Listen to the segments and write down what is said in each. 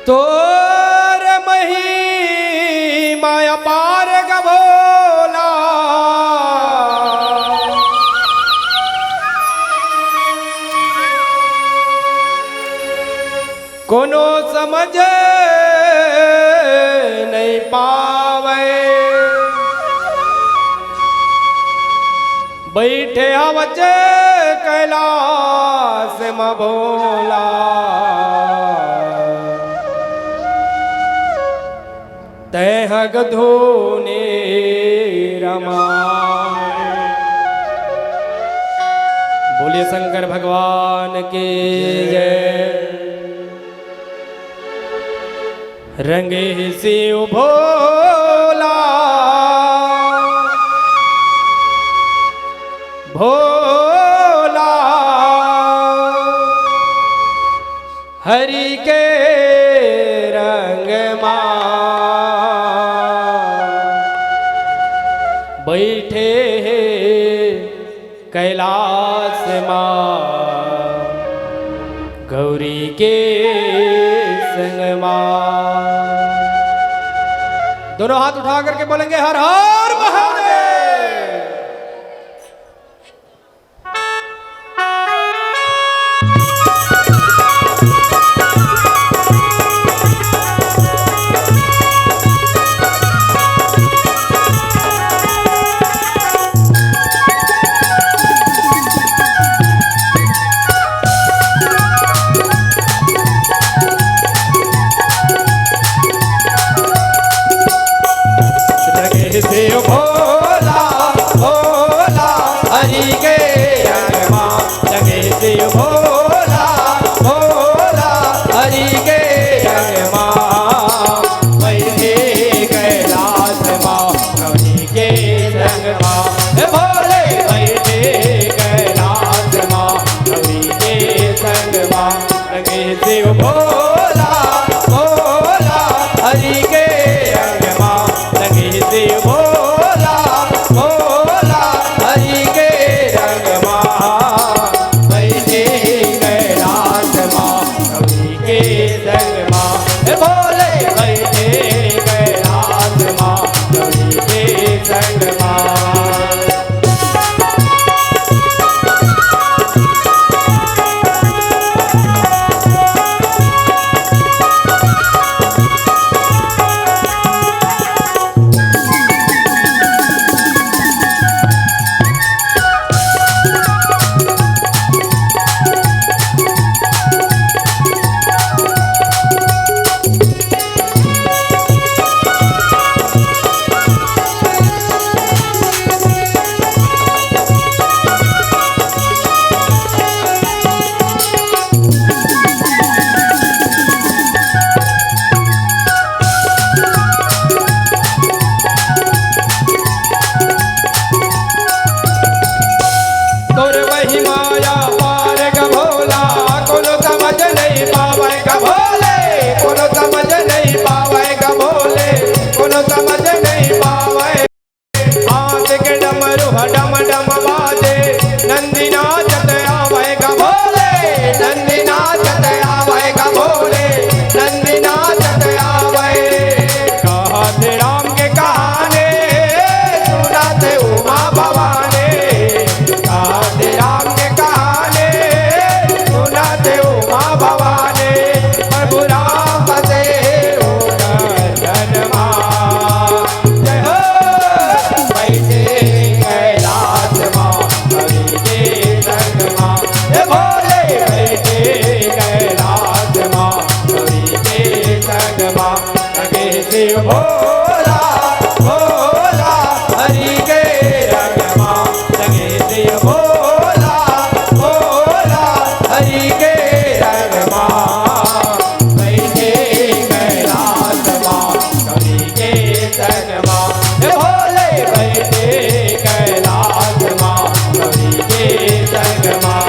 तोर महिमा अपार गभोला कोनो समझ नहीं पावे बैठे आवच कैलाश में भोला तह गधोने रमाए। बोलिए शंकर भगवान की जय। रंगे शिव भोला भोला हरि के रंग मां बैठे कैलाश मां गौरी के संग मां। दोनों हाथ उठा करके बोलेंगे हर हर महादेव। शिव भोला भोला हरि के रंग मां लगे शिव भोला भोला हरि के रंग मां बैठे कैलाश मां गौरी के संग मां भोले बैठे कैलाश मां गौरी के संग मां लगे शिव भोला भोला हरि के रंग मां लगे शिव भोला भोला हरि के रंग मां बैठे कैलाश मां गौरी के संग मां भोले बैठे कैलाश मां गौरी के संग मां। डम डम बाजे नंदी नाचत आवेगा भोले नंदी नाचत आवेगा भोले नंदी नाचत आवे। कहते राम के कहानी सुनाते उमा भवानी कहते राम के कहानी सुनाते उमा भवानी प्रभु राम बसे जन्मा जय हो बैठे शिव भोला भोला हरि के रंग मां लगे शिव भोला भोला हरि के रंग मां बैठे कैलाश मां गौरी के संग मां भोले बैठे कैलाश मां गौरी के संग मां।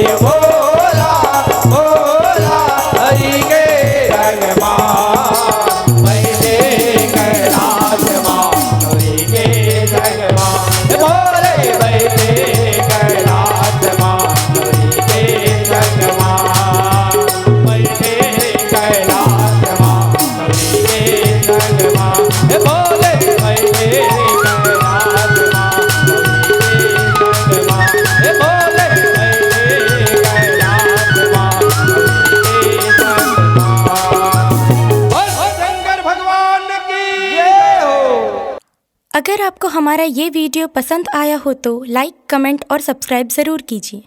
जय भोला भोला हरि के रंग माँ बैठे कैलाश माँ हरि के रंग माँ भोले बैठे कैलाश माँ हरि के रंग माँ बैठे कैलाश माँ हरि के रंग माँ भोले बैठे कैलाश माँ भोले शंकर भगवान की जय हो। अगर आपको हमारा ये वीडियो पसंद आया हो तो लाइक, कमेंट और सब्सक्राइब ज़रूर कीजिए।